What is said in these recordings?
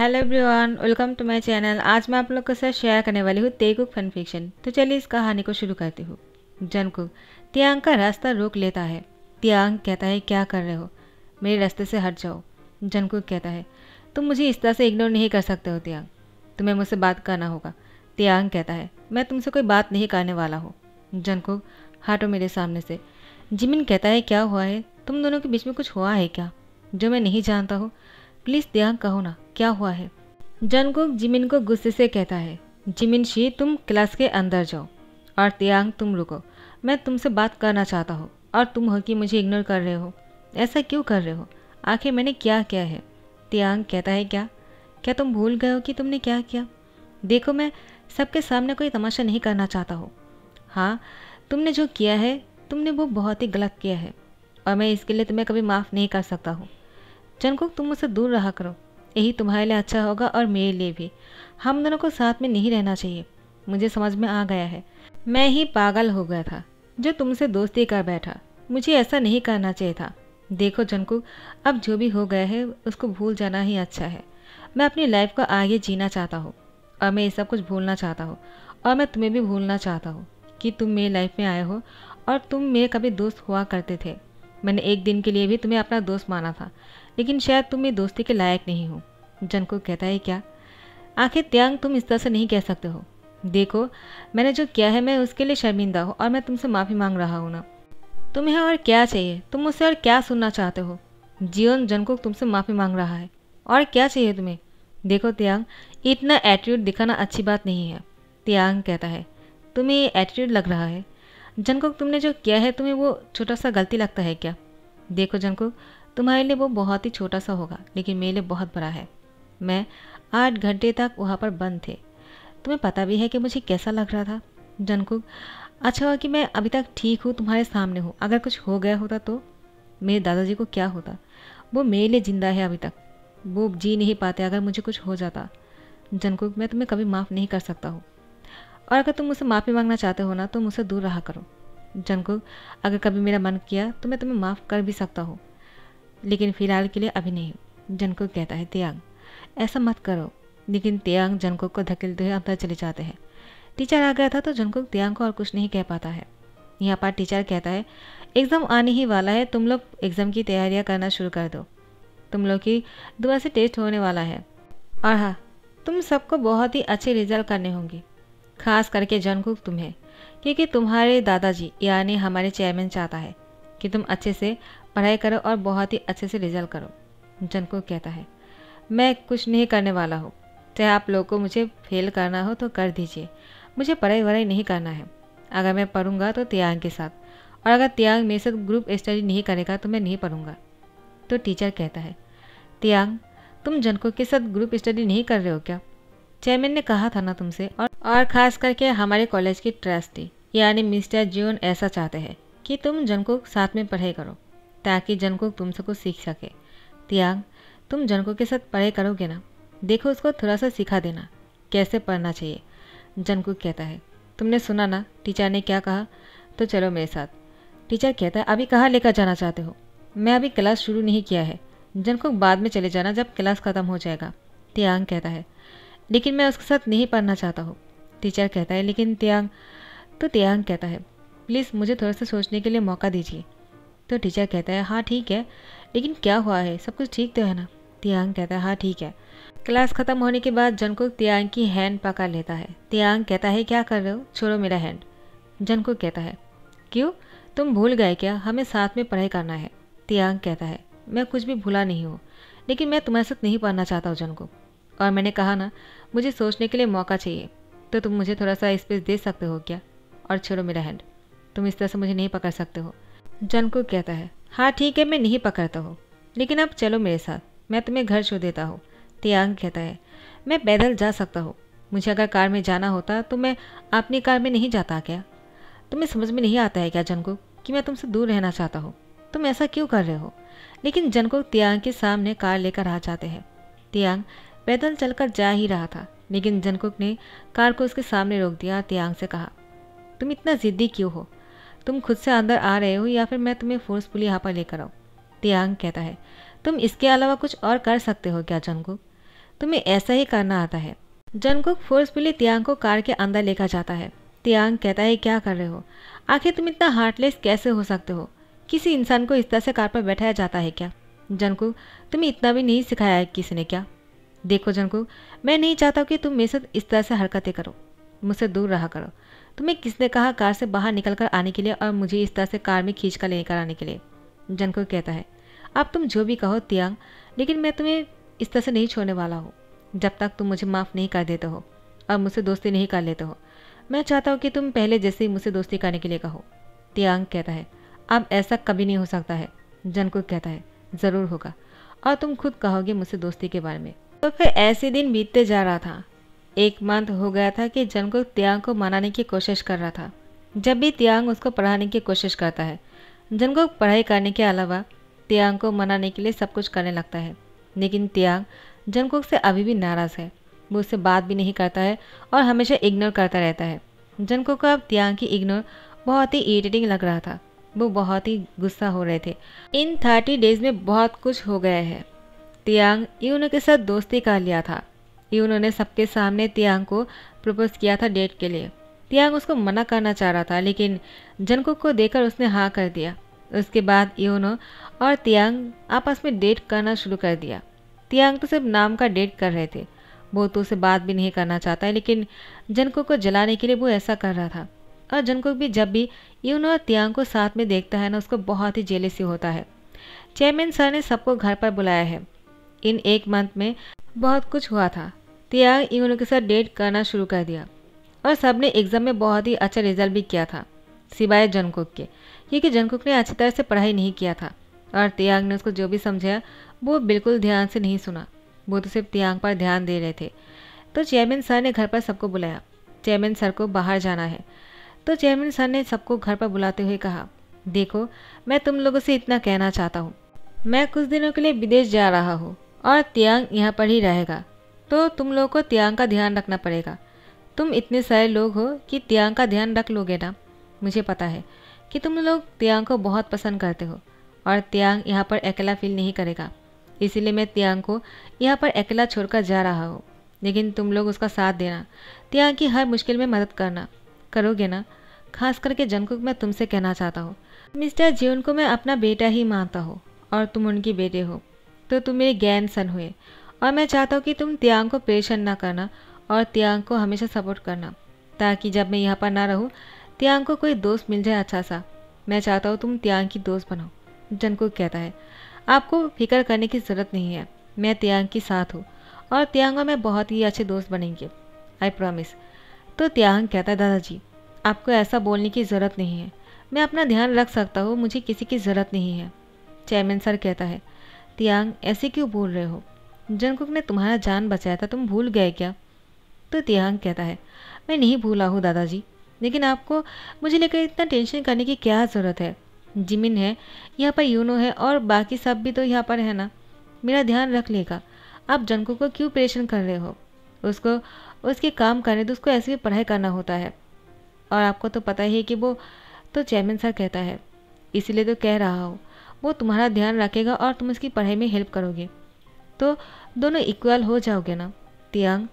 Hello everyone, welcome to my channel. आज मैं आप लोग के साथ शेयर करने वाली हूँ तेकुक फन फिक्शन। तो चलिए इस कहानी को शुरू करती हूँ। जंगकुक तियांग का रास्ता रोक लेता है। तियांग कहता है, क्या कर रहे हो, मेरे रास्ते से हट जाओ। जंगकुक कहता है, तुम मुझे इस तरह से इग्नोर नहीं कर सकते हो तियांग, तुम्हें मुझसे बात करना होगा। तियांग कहता है, मैं तुमसे कोई बात नहीं करने वाला हूँ। जंगकुक, हटो मेरे सामने से। जिमिन कहता है, क्या हुआ है, तुम दोनों के बीच में कुछ हुआ है क्या जो मैं नहीं जानता हूँ? प्लीज़ तियांग कहो ना, क्या हुआ है? जंगकुक जिमिन को गुस्से से कहता है, जिमिन शी तुम क्लास के अंदर जाओ और तियांग तुम रुको, मैं तुमसे बात करना चाहता हूँ और तुम हो कि मुझे इग्नोर कर रहे हो। ऐसा क्यों कर रहे हो, आखिर मैंने क्या किया है? तियांग कहता है, क्या क्या तुम भूल गए हो कि तुमने क्या किया? देखो, मैं सबके सामने कोई तमाशा नहीं करना चाहता हूँ। हाँ, तुमने जो किया है तुमने वो बहुत ही गलत किया है और मैं इसके लिए तुम्हें कभी माफ़ नहीं कर सकता हूँ। जंगकुक, तुम मुझसे दूर रहा करो, यही तुम्हारे लिए अच्छा होगा और मेरे लिए भी। हम दोनों को साथ में नहीं रहना चाहिए। मुझे समझ में आ गया है, मैं ही पागल हो गया था जो तुमसे दोस्ती कर बैठा। मुझे ऐसा नहीं करना चाहिए था। देखो जंगकुक, अब जो भी हो गया है उसको भूल जाना ही अच्छा है। मैं अपनी लाइफ को आगे जीना चाहता हूँ और मैं ये सब कुछ भूलना चाहता हूँ और मैं तुम्हें भी भूलना चाहता हूँ कि तुम मेरी लाइफ में आए हो और तुम मेरे कभी दोस्त हुआ करते थे। मैंने एक दिन के लिए भी तुम्हें अपना दोस्त माना था, लेकिन शायद तुम मेरी दोस्ती के लायक नहीं हो। जंगकुक कहता है, क्या? आखिर तियांग, तुम इस तरह से नहीं कह सकते हो। देखो, मैंने जो किया है मैं उसके लिए शर्मिंदा हूँ और मैं तुमसे माफ़ी मांग रहा हूँ ना। तुम्हें और क्या चाहिए, तुम मुझसे और क्या सुनना चाहते हो? जीवन, जंगकुक तुमसे माफ़ी मांग रहा है, और क्या चाहिए तुम्हें? देखो तियांग, इतना एटीट्यूड दिखाना अच्छी बात नहीं है। तियांग कहता है, तुम्हें ये एटीट्यूड लग रहा है? जंगकुक, तुमने जो किया है तुम्हें वो छोटा सा गलती लगता है क्या? देखो जंगकुक, तुम्हारे लिए वो बहुत ही छोटा सा होगा लेकिन मेरे लिए बहुत बड़ा है। मैं 8 घंटे तक वहाँ पर बंद थे। तुम्हें पता भी है कि मुझे कैसा लग रहा था? जंगकुक, अच्छा हुआ कि मैं अभी तक ठीक हूँ, तुम्हारे सामने हूँ। अगर कुछ हो गया होता तो मेरे दादाजी को क्या होता? वो मेरे लिए ज़िंदा है अभी तक, वो जी नहीं पाते अगर मुझे कुछ हो जाता। जंगकुक, मैं तुम्हें कभी माफ़ नहीं कर सकता हूँ और अगर तुम मुझसे माफ़ी मांगना चाहते हो ना तो मुझसे दूर रहा करो। जंगकुक, अगर कभी मेरा मन किया तो मैं तुम्हें माफ़ कर भी सकता हूँ, लेकिन फ़िलहाल के लिए अभी नहीं। जंगकुक कहता है, तियांग ऐसा मत करो। लेकिन तियांग जंगकुक को धकेलते हुए अंदर चले जाते हैं। टीचर आ गया था तो जंगकुक तियांग को और कुछ नहीं कह पाता है। यहाँ पर टीचर कहता है, एग्ज़ाम आने ही वाला है, तुम लोग एग्ज़ाम की तैयारियाँ करना शुरू कर दो। तुम लोग की दुआ से टेस्ट होने वाला है और हाँ, तुम सबको बहुत ही अच्छे रिजल्ट करने होंगे, खास करके जंगकुक तुम्हें, क्योंकि तुम्हारे दादाजी यानी हमारे चेयरमैन चाहता है कि तुम अच्छे से पढ़ाई करो और बहुत ही अच्छे से रिजल्ट करो। जंगकुक कहता है, मैं कुछ नहीं करने वाला हूँ, चाहे आप लोगों को मुझे फेल करना हो तो कर दीजिए, मुझे पढ़ाई वढ़ाई नहीं करना है। अगर मैं पढ़ूंगा तो तियांग के साथ, और अगर तियांग मेरे साथ ग्रुप स्टडी नहीं करेगा तो मैं नहीं पढ़ूंगा। तो टीचर कहता है, तियांग तुम जंगकुक के साथ ग्रुप स्टडी नहीं कर रहे हो क्या? चेयरमैन ने कहा था ना तुमसे, और ख़ास करके हमारे कॉलेज की ट्रस्टी यानी मिस्टर जून ऐसा चाहते हैं कि तुम जंगकुक साथ में पढ़ाई करो ताकि जंगकुक तुमसे कुछ सीख सके। तियांग, तुम जंगकुक के साथ पढ़ाई करोगे ना? देखो, उसको थोड़ा सा सिखा देना कैसे पढ़ना चाहिए। जंगकुक कहता है, तुमने सुना ना टीचर ने क्या कहा, तो चलो मेरे साथ। टीचर कहता है, अभी कहाँ लेकर जाना चाहते हो? मैं अभी क्लास शुरू नहीं किया है। जंगकुक, बाद में चले जाना जब क्लास ख़त्म हो जाएगा। तियांग कहता है, लेकिन मैं उसके साथ नहीं पढ़ना चाहता हूँ। टीचर कहता है, लेकिन तियांग। तो तियांग कहता है, प्लीज़ मुझे थोड़ा सा सोचने के लिए मौका दीजिए। तो टीचर कहता है, हाँ ठीक है, लेकिन क्या हुआ है, सब कुछ ठीक तो है ना? तियांग कहता है, हाँ ठीक है। क्लास ख़त्म होने के बाद जंगकुक तियांग की हैंड पकड़ लेता है। तियांग कहता है, क्या कर रहे हो, छोड़ो मेरा हैंड। जंगकुक कहता है, क्यों, तुम भूल गए क्या, हमें साथ में पढ़ाई करना है? तियांग कहता है, मैं कुछ भी भूला नहीं हूँ, लेकिन मैं तुम्हारे साथ नहीं पढ़ना चाहता हूँ जंगकुक, और मैंने कहा ना मुझे सोचने के लिए मौका चाहिए, तो तुम मुझे थोड़ा सा स्पेस दे सकते हो क्या? और छोड़ो मेरा हैंड, तुम इस तरह से मुझे नहीं पकड़ सकते हो। जंगकुक कहता है, हाँ ठीक है, मैं नहीं पकड़ता हूँ, लेकिन अब चलो मेरे साथ, मैं तुम्हें घर छोड़ देता हूँ। तियांग कहता है, मैं पैदल जा सकता हूँ, मुझे अगर कार में जाना होता तो मैं अपनी कार में नहीं जाता क्या? तुम्हें समझ में नहीं आता है क्या जंगकुक कि मैं तुमसे दूर रहना चाहता हूँ? तुम ऐसा क्यों कर रहे हो? लेकिन जंगकुक तियांग के सामने कार लेकर आ जाते हैं। तियांग पैदल चलकर जा ही रहा था, लेकिन जंगकुक ने कार को उसके सामने रोक दिया और तियांग से कहा, तुम इतना ज़िद्दी क्यों हो? तुम खुद से अंदर आ रहे हो या फिर मैं तुम्हें फोर्सफुली यहाँ पर लेकर आऊँ? तियांग कहता है, तुम इसके अलावा कुछ और कर सकते हो क्या जंगकुक? तुम्हें ऐसा ही करना आता है। जंगकुक फोर्सफुली तियांग को कार के अंदर लेकर जाता है। तियांग कहता है क्या कर रहे हो, आखिर तुम इतना हार्टलेस कैसे हो सकते हो, किसी इंसान को इस तरह से कार पर बैठाया जाता है क्या? जंगकुक तुम्हें इतना भी नहीं सिखाया है किसी ने क्या? देखो जंगकुक, मैं नहीं चाहता कि तुम मेरे साथ इस तरह से हरकतें करो, मुझसे दूर रहा करो। तुम्हें किसने कहा कार से बाहर निकल कर आने के लिए और मुझे इस तरह से कार में खींच कर लेकर आने के लिए? जंगकुक कहता है अब तुम जो भी कहो तियांग, लेकिन मैं तुम्हें इस तरह से नहीं छोड़ने वाला हूँ जब तक तुम मुझे माफ़ नहीं कर देते हो और मुझसे दोस्ती नहीं कर लेते हो। मैं चाहता हूँ कि तुम पहले जैसे ही मुझसे दोस्ती करने के लिए कहो। तियांग कहता है अब ऐसा कभी नहीं हो सकता है। जंगकुक कहता है ज़रूर होगा और तुम खुद कहोगे मुझसे दोस्ती के बारे में। तो फिर ऐसे दिन बीतते जा रहा था। 1 मंथ हो गया था कि जंगकुक तियांग को मनाने की कोशिश कर रहा था। जब भी तियांग उसको पढ़ाने की कोशिश करता है, जंगकुक पढ़ाई करने के अलावा तियांग को मनाने के लिए सब कुछ करने लगता है। लेकिन तियांग जंगकुक से अभी भी नाराज़ है। वो उससे बात भी नहीं करता है और हमेशा इग्नोर करता रहता है। जंगकुक को अब तियांग की इग्नोर बहुत ही इरिटेटिंग लग रहा था। वो बहुत ही गुस्सा हो रहे थे। इन 30 डेज़ में बहुत कुछ हो गया है। तियांग यूनो के साथ दोस्ती कर लिया था। यूनो ने सबके सामने तियांग को प्रपोज किया था डेट के लिए। तियांग उसको मना करना चाह रहा था, लेकिन जंगकुक को देखकर उसने हाँ कर दिया। उसके बाद यूनो और तियांग आपस में डेट करना शुरू कर दिया। तियांग तो सिर्फ नाम का डेट कर रहे थे, वो तो उसे बात भी नहीं करना चाहता है, लेकिन जंगकुक को जलाने के लिए वो ऐसा कर रहा था। और जंगकुक भी जब भी यूनो और तियांग को साथ में देखता है ना, उसको बहुत ही जेलसी होता है। चेयरमैन सर ने सबको घर पर बुलाया है। इन 1 मंथ में बहुत कुछ हुआ था। तियांग यूनो के साथ डेट करना शुरू कर दिया और सबने एग्ज़ाम में बहुत ही अच्छा रिजल्ट भी किया था, सिवाय जंगकुक के, क्योंकि जंगकुक ने अच्छी तरह से पढ़ाई नहीं किया था और तियांग ने उसको जो भी समझाया वो बिल्कुल ध्यान से नहीं सुना। वो तो सिर्फ तियांग पर ध्यान दे रहे थे। तो चेयरमैन सर ने घर पर सबको बुलाया। चेयरमैन सर को बाहर जाना है, तो चेयरमैन सर ने सबको घर पर बुलाते हुए कहा देखो, मैं तुम लोगों से इतना कहना चाहता हूँ, मैं कुछ दिनों के लिए विदेश जा रहा हूँ और तियांग यहाँ पर ही रहेगा, तो तुम लोगों को तियांग का ध्यान रखना पड़ेगा। तुम इतने सारे लोग हो कि तियांग का ध्यान रख लोगे ना। मुझे पता है कि तुम लोग तियांग को बहुत पसंद करते हो और तियांग यहाँ पर अकेला फील नहीं करेगा, इसीलिए मैं तियांग को यहाँ पर अकेला छोड़कर जा रहा हूँ। लेकिन तुम लोग उसका साथ देना, तियांग की हर मुश्किल में मदद करना, करोगे ना? खास करके जंगकुक, मैं तुमसे कहना चाहता हूँ, मिस्टर जियोन को मैं अपना बेटा ही मानता हूँ और तुम उनकी बेटे हो, तो तुम मेरे ग्रैंड सन हुए और मैं चाहता हूँ कि तुम तियांग को परेशान ना करना और तियांग को हमेशा सपोर्ट करना, ताकि जब मैं यहाँ पर ना रहूँ तियांग को कोई दोस्त मिल जाए अच्छा सा। मैं चाहता हूँ तुम तियांग की दोस्त बनो। जंगकुक कहता है आपको फिक्र करने की ज़रूरत नहीं है, मैं तियांग के साथ हूँ और तियांग और मैं बहुत ही अच्छे दोस्त बनेंगे, आई प्रॉमिस। तो तियांग कहता है दादाजी, आपको ऐसा बोलने की ज़रूरत नहीं है, मैं अपना ध्यान रख सकता हूँ, मुझे किसी की ज़रूरत नहीं है। चेयरमैन सर कहता है तियांग ऐसे क्यों बोल रहे हो, जंगकुक ने तुम्हारा जान बचाया था, तुम भूल गए क्या? तो तियांग कहता है मैं नहीं भूला हूँ दादाजी, लेकिन आपको मुझे लेकर इतना टेंशन करने की क्या ज़रूरत है? जिमिन है यहाँ पर, यूनो है और बाकी सब भी तो यहाँ पर है ना, मेरा ध्यान रख लेगा। आप जंगकुक को क्यों परेशान कर रहे हो? उसको उसके काम करने दो, उसको ऐसे भी पढ़ाई करना होता है और आपको तो पता ही है कि वो। तो चेयरमैन सर कहता है इसीलिए तो कह रहा हूँ, वो तुम्हारा ध्यान रखेगा और तुम उसकी पढ़ाई में हेल्प करोगे, तो दोनों इक्वल हो जाओगे ना। तियांग,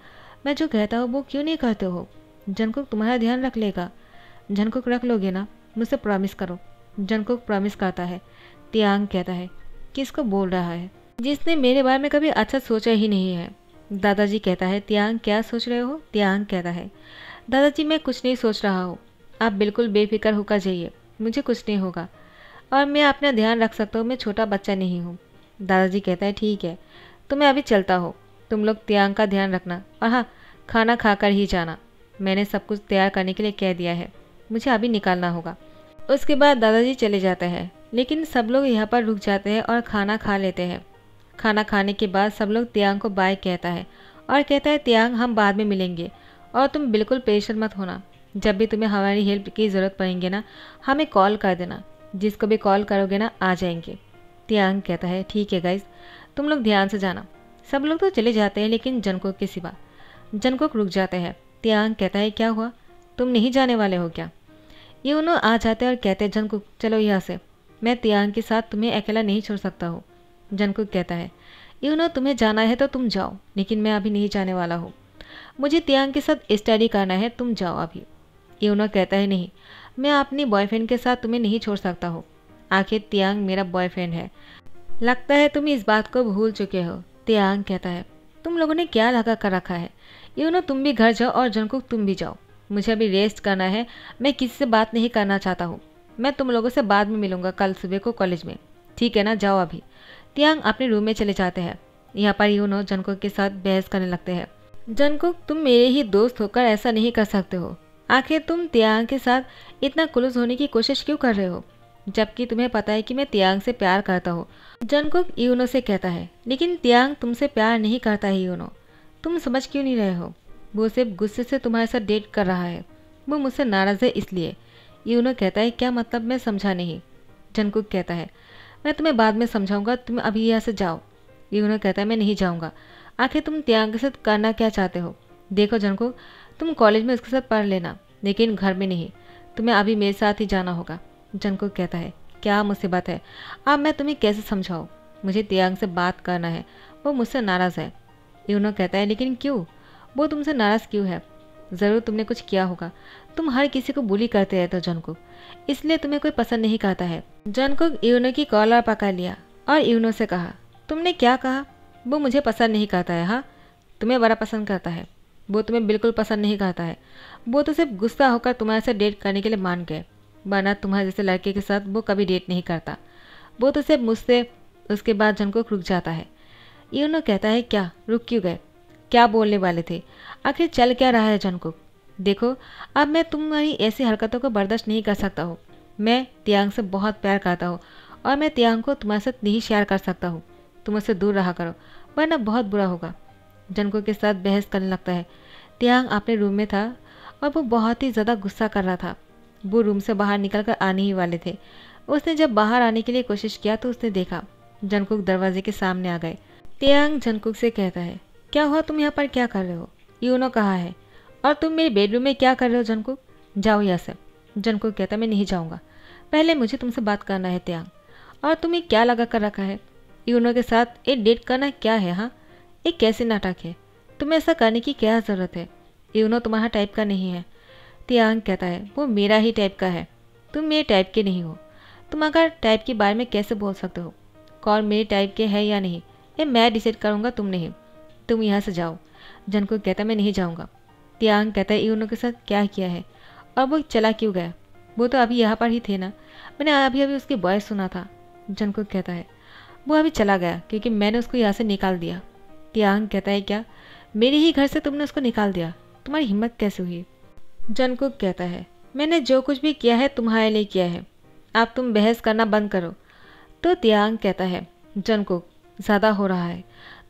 मैं जो कहता हूँ वो क्यों नहीं करते हो? जंगकुक तुम्हारा ध्यान रख लेगा। जंगकुक रख लोगे ना, मुझसे प्रॉमिस करो। जंगकुक प्रॉमिस करता है। तियांग कहता है किसको बोल रहा है, जिसने मेरे बारे में कभी अच्छा सोचा ही नहीं है। दादाजी कहता है तियांग क्या सोच रहे हो? तियांग कहता है दादाजी मैं कुछ नहीं सोच रहा हूँ, आप बिल्कुल बेफिक्र होकर जाइए, मुझे कुछ नहीं होगा और मैं अपना ध्यान रख सकता हूँ, मैं छोटा बच्चा नहीं हूँ। दादाजी कहता है ठीक है, तो मैं अभी चलता हूँ, तुम लोग तियांग का ध्यान रखना और हाँ, खाना खाकर ही जाना, मैंने सब कुछ तैयार करने के लिए कह दिया है, मुझे अभी निकालना होगा। उसके बाद दादाजी चले जाते हैं, लेकिन सब लोग यहाँ पर रुक जाते हैं और खाना खा लेते हैं। खाना खाने के बाद सब लोग तियांग को बाय कहता है और कहता है तियांग हम बाद में मिलेंगे और तुम बिल्कुल परेशान मत होना, जब भी तुम्हें हमारी हेल्प की ज़रूरत पड़ेगी ना, हमें कॉल कर देना, जिसको भी कॉल करोगे ना आ जाएंगे। तियांग कहता है ठीक है गाइस, तुम लोग ध्यान से जाना। सब लोग तो चले जाते हैं, लेकिन जंगकुक के सिवा। जंगकुक रुक जाते हैं। तियांग कहता है क्या हुआ, तुम नहीं जाने वाले हो क्या? यूनो आ जाते हैं और कहते हैं जंगकुक चलो यहाँ से, मैं तियांग के साथ तुम्हें अकेला नहीं छोड़ सकता हूँ। जंगकुक कहता है तुम्हें जाना है तो तुम जाओ, लेकिन मैं अभी नहीं जाने वाला हूँ। मुझे तियांग के साथ स्टडी करना है, तुम जाओ अभी। कहता है नहीं, मैं अपनी बॉयफ्रेंड के साथ तुम्हें नहीं छोड़ सकता हूँ। आखिर तियांग मेरा बॉयफ्रेंड है। लगता है तुम इस बात को भूल चुके हो। तियांग कहता है तुम लोगों ने क्या लगा कर रखा है। तुम भी घर जाओ और जंगकुक तुम भी जाओ। मुझे अभी रेस्ट करना है, मैं किसी से बात नहीं करना चाहता हूँ। मैं तुम लोगों से बाद में मिलूंगा कल सुबह को कॉलेज में, ठीक है ना, जाओ अभी। तियांग अपने रूम में चले जाते हैं। यहाँ पर जंगकुक के साथ बहस करने लगते हैं। जंगकुक, तुम मेरे ही दोस्त होकर ऐसा नहीं कर सकते हो। आखिर तुम तियांग के साथ इतना क्लोज होने की कोशिश क्यों कर रहे हो, जबकि तुम्हें पता है कि मैं तियांग से प्यार करता हूँ। जंगकुक से कहता है लेकिन तियांग तुमसे प्यार नहीं करता है। तुम समझ क्यों नहीं रहे हो। वो सिर्फ गुस्से से तुम्हारे साथ डेट कर रहा है। वो मुझसे नाराज़ है इसलिए। कहता है क्या मतलब, मैं समझा नहीं। जंगकुक कहता है मैं तुम्हें बाद में समझाऊंगा, तुम अभी यहाँ से जाओ। कहता है मैं नहीं जाऊँगा। आखिर तुम तियांग के साथ करना क्या चाहते हो। देखो जंगकुक, तुम कॉलेज में उसके साथ पढ़ लेना, लेकिन घर में नहीं। तुम्हें अभी मेरे साथ ही जाना होगा। जंगकुक कहता है क्या मुसीबत है, अब मैं तुम्हें कैसे समझाऊँ। मुझे तियांग से बात करना है, वो मुझसे नाराज़ है। कहता है लेकिन क्यों, वो तुमसे नाराज़ क्यों है। ज़रूर तुमने कुछ किया होगा। तुम हर किसी को बुली करते रहते हो जंगकुक, इसलिए तुम्हें कोई पसंद नहीं करता है। जंगकुक की कॉलर पकड़ लिया और से कहा तुमने क्या कहा। वो मुझे पसंद नहीं करता है। हाँ, तुम्हें बड़ा पसंद करता है। वो तुम्हें बिल्कुल पसंद नहीं करता है। वो तो सिर्फ गुस्सा होकर तुम्हारे साथ डेट करने के लिए मान गए, वरना तुम्हारे जैसे लड़के के साथ वो कभी डेट नहीं करता। वो तो सिर्फ मुझसे। उसके बाद जंगकुक रुक जाता है। कहता है क्या, रुक क्यों गए, क्या बोलने वाले थे, आखिर चल क्या रहा है। जंगकुक, देखो अब मैं तुम्हारी ऐसी हरकतों को बर्दाश्त नहीं कर सकता हूँ। मैं तियांग से बहुत प्यार करता हूँ और मैं तियांग को तुम्हारे साथ नहीं शेयर कर सकता हूँ। तुम उससे दूर रहा करो, वरना बहुत बुरा होगा। जंगकुक के साथ बहस करने लगता है। तियांग अपने रूम में था और वो बहुत ही ज़्यादा गुस्सा कर रहा था। वो रूम से बाहर निकल कर आने ही वाले थे। उसने जब बाहर आने के लिए कोशिश किया तो उसने देखा जंगकुक दरवाजे के सामने आ गए। तियांग जंगकुक से कहता है क्या हुआ, तुम यहाँ पर क्या कर रहे हो। कहाँ है और तुम मेरे बेडरूम में क्या कर रहे हो। जंगकुक, जाओ यहाँ से। जंगकुक कहता मैं नहीं जाऊँगा, पहले मुझे तुमसे बात करना है। तियांग, और तुम्हें क्या लगा कर रखा है। के साथ एक डेट करना क्या है। हाँ, एक कैसे नाटक है, तुम्हें ऐसा करने की क्या ज़रूरत है। तुम्हारा टाइप का नहीं है। तियांग कहता है वो मेरा ही टाइप का है, तुम मेरे टाइप के नहीं हो। तुम अगर टाइप के बारे में कैसे बोल सकते हो। कौन मेरे टाइप के है या नहीं, ये मैं डिसाइड करूँगा, तुम नहीं। तुम यहाँ से जाओ। जंगकुक कहता मैं नहीं जाऊँगा। तियांग कहता है के साथ क्या किया है और वो चला क्यों गया। वो तो अभी यहाँ पर ही थे ना, मैंने अभी अभी उसकी वॉइस सुना था। जंगकुक कहता है वो अभी चला गया क्योंकि मैंने उसको यहाँ से निकाल दिया। तियांग कहता है क्या, मेरे ही घर से तुमने उसको निकाल दिया, तुम्हारी हिम्मत कैसे हुई। जंगकुक कहता है मैंने जो कुछ भी किया है तुम्हारे लिए किया है, अब तुम बहस करना बंद करो। तो तियांग कहता है जंगकुक, ज़्यादा हो रहा है,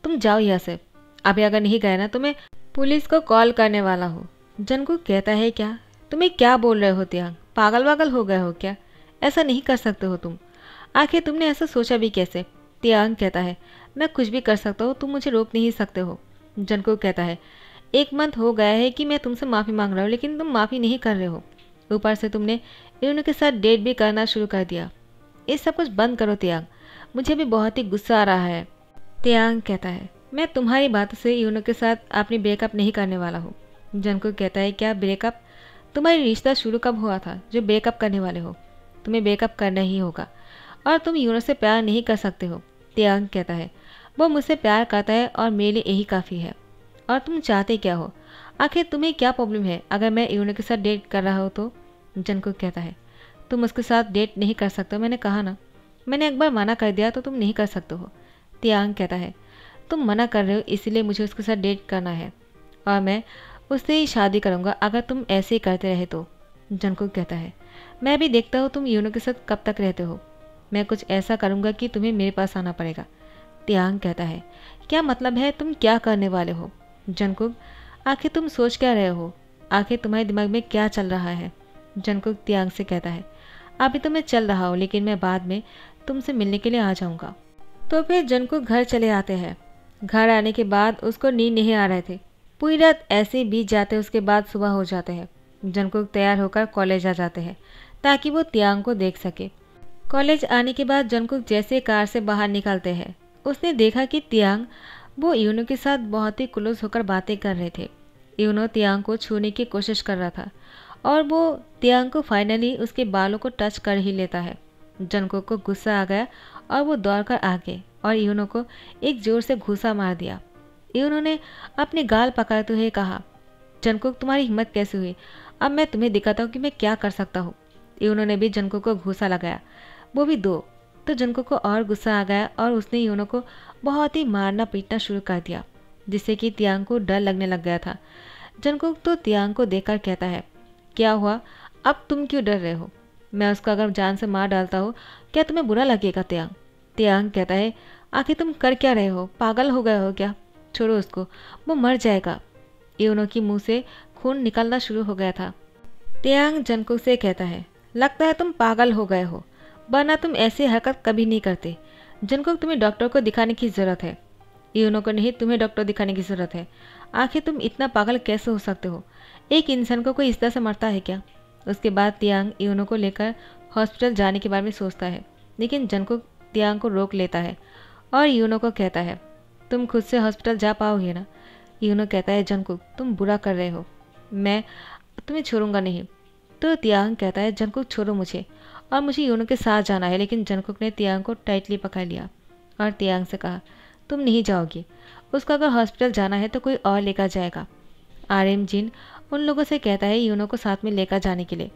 तुम जाओ यहाँ से। अभी अगर नहीं गए ना तो मैं पुलिस को कॉल करने वाला हूँ। जंगकुक कहता है क्या, तुम्हें क्या बोल रहे हो तियांग, पागल वागल हो गए हो क्या, ऐसा नहीं कर सकते हो तुम। आखिर तुमने ऐसा सोचा भी कैसे। तियांग कहता है मैं कुछ भी कर सकता हूँ, तुम मुझे रोक नहीं सकते हो। जंगकुक कहता है 1 मंथ हो गया है कि मैं तुमसे माफ़ी मांग रहा हूँ, लेकिन तुम माफ़ी नहीं कर रहे हो। ऊपर से तुमने के साथ डेट भी करना शुरू कर दिया। ये सब कुछ बंद करो तियांग, मुझे भी बहुत ही गुस्सा आ रहा है। तियांग कहता है मैं तुम्हारी बातों से के साथ अपनी ब्रेकअप नहीं करने वाला हूँ। जंगकुक कहता है क्या ब्रेकअप, तुम्हारी रिश्ता शुरू कब हुआ था जो ब्रेकअप करने वाले हो। तुम्हें ब्रेकअप करना ही होगा और तुम से प्यार नहीं कर सकते हो। तियांग कहता है वो मुझसे प्यार करता है और मेरे लिए यही काफ़ी है। और तुम चाहते क्या हो, आखिर तुम्हें क्या प्रॉब्लम है अगर मैं के साथ डेट कर रहा हो तो। जंगकुक कहता है तुम उसके साथ डेट नहीं कर सकते हो, मैंने कहा ना, मैंने एक बार मना कर दिया तो तुम नहीं कर सकते हो। तियांग कहता है तुम मना कर रहे हो इसलिए मुझे उसके साथ डेट करना है और मैं उससे ही शादी करूँगा अगर तुम ऐसे ही करते रहे तो। जंगकुक कहता है मैं भी देखता हूँ तुम के साथ कब तक रहते हो, मैं कुछ ऐसा करूँगा कि तुम्हें मेरे पास आना पड़ेगा। तियांग कहता है क्या मतलब है, तुम क्या करने वाले हो। जंगकुक आखिर तुम सोच क्या रहे हो, आखिर तुम्हारे दिमाग में क्या चल रहा है। जंगकुक तियांग से कहता है अभी तो मैं चल रहा हूँ, लेकिन मैं बाद में तुमसे मिलने के लिए आ जाऊँगा। तो फिर जंगकुक घर चले आते हैं। घर आने के बाद उसको नींद नहीं आ रहे थे, पूरी रात ऐसे ही बीत जाते, उसके बाद सुबह हो जाते हैं। जंगकुक तैयार होकर कॉलेज आ जाते हैं ताकि वो तियांग को देख सके। कॉलेज आने के बाद जंगकुक जैसे कार से बाहर निकलते हैं उसने देखा कि तियांग वो यूनो के साथ बहुत ही क्लोज होकर बातें कर रहे थे। यूनो तियांग को छूने की कोशिश कर रहा था और वो तियांग को फाइनली उसके बालों को टच कर ही लेता है। जंगकुक को गुस्सा आ गया और वो दौड़कर आ गए और यूनो को एक जोर से घूंसा मार दिया। यूनो ने अपने गाल पकड़ते हुए कहा, जंगकुक तुम्हारी हिम्मत कैसे हुई? अब मैं तुम्हें दिखाता हूँ कि मैं क्या कर सकता हूँ। यूनो ने भी जंगकुक को घूंसा लगाया, वो भी दो। तो जंगकुक को और गुस्सा आ गया और उसने यूनो को बहुत ही मारना पीटना शुरू कर दिया, जिससे कि तियांग को डर लगने लग गया था। जंगकुक तो तियांग को देखकर कहता है, क्या हुआ, अब तुम क्यों डर रहे हो? मैं उसको अगर जान से मार डालता हूँ क्या तुम्हें बुरा लगेगा तियांग? तियांग कहता है, आखिर तुम कर क्या रहे हो? पागल हो गए हो क्या? छोड़ो उसको, वो मर जाएगा। यूनो की मुंह से खून निकलना शुरू हो गया था। तियांग जंगकुक से कहता है, लगता है तुम पागल हो गए हो, वरना तुम ऐसी हरकत कभी नहीं करते। जंगकुक तुम्हें डॉक्टर को दिखाने की ज़रूरत है। यूनो को नहीं, तुम्हें डॉक्टर दिखाने की ज़रूरत है। आखिर तुम इतना पागल कैसे हो सकते हो? एक इंसान को कोई इस तरह से मरता है क्या? उसके बाद तियांग यूनो को लेकर हॉस्पिटल जाने के बारे में सोचता है, लेकिन जंगकुक तियांग को रोक लेता है और यूनो को कहता है, तुम खुद से हॉस्पिटल जा पाओगे ना? यूनो कहता है, जंगकुक तुम बुरा कर रहे हो, मैं तुम्हें छोड़ूंगा नहीं। तो तियांग कहता है, जंगकुक छोड़ो मुझे, और मुझे यूनो के साथ जाना है। लेकिन जंगकुक ने तियांग को टाइटली पकड़ लिया और तियांग से कहा, तुम नहीं जाओगी, उसको अगर हॉस्पिटल जाना है तो कोई और लेकर जाएगा। आरएम जिन उन लोगों से कहता है यूनो को साथ में लेकर जाने के लिए।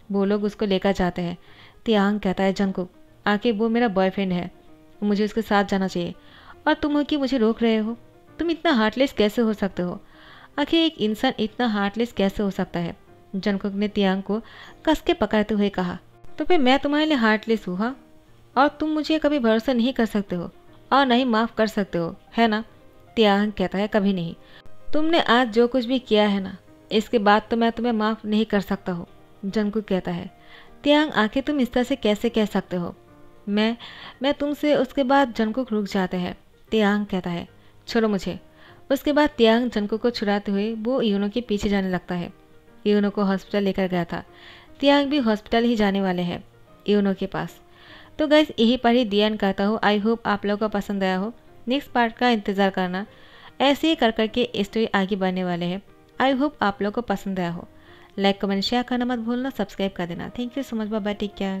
वो लोग उसको लेकर जाते हैं। तियांग कहता है, जंगकुक आखिर वो मेरा बॉयफ्रेंड है, मुझे उसके साथ जाना चाहिए, और तुम हो कि मुझे रोक रहे हो? तुम इतना हार्टलेस कैसे हो सकते हो? आखिर एक इंसान इतना हार्टलेस कैसे हो सकता है? जंगकुक ने तियांग को कस के पकड़ते हुए कहा, तो फिर मैं तुम्हारे लिए हार्टलेस हूँ? हाँ, और तुम मुझे कभी भरोसा नहीं कर सकते हो और नहीं माफ़ कर सकते हो, है ना? तियांग कहता है, कभी नहीं। तुमने आज जो कुछ भी किया है ना, इसके बाद तो मैं तुम्हें माफ़ नहीं कर सकता हूँ। जंगकुक कहता है, तियांग आखिर तुम इस तरह से कैसे कह सकते हो? मैं तुमसे। उसके बाद जंगकुक रुक जाते हैं। तियांग कहता है, छोड़ो मुझे। उसके बाद तियांग जंगकुक को छुड़ाते हुए वो यूनो के पीछे जाने लगता है। यूनो को हॉस्पिटल लेकर गया था। तियांग भी हॉस्पिटल ही जाने वाले हैं यूनो के पास। तो गाइस यहीं पर ही दी एंड करता हूँ। आई होप आप लोगों को पसंद आया हो। नेक्स्ट पार्ट का इंतज़ार करना, ऐसे ही कर करके स्टोरी आगे बढ़ने वाले हैं। आई होप आप लोगों को पसंद आया हो। लाइक कमेंट शेयर करना मत भूलना, सब्सक्राइब कर देना। Thank you so much, bye bye, take care.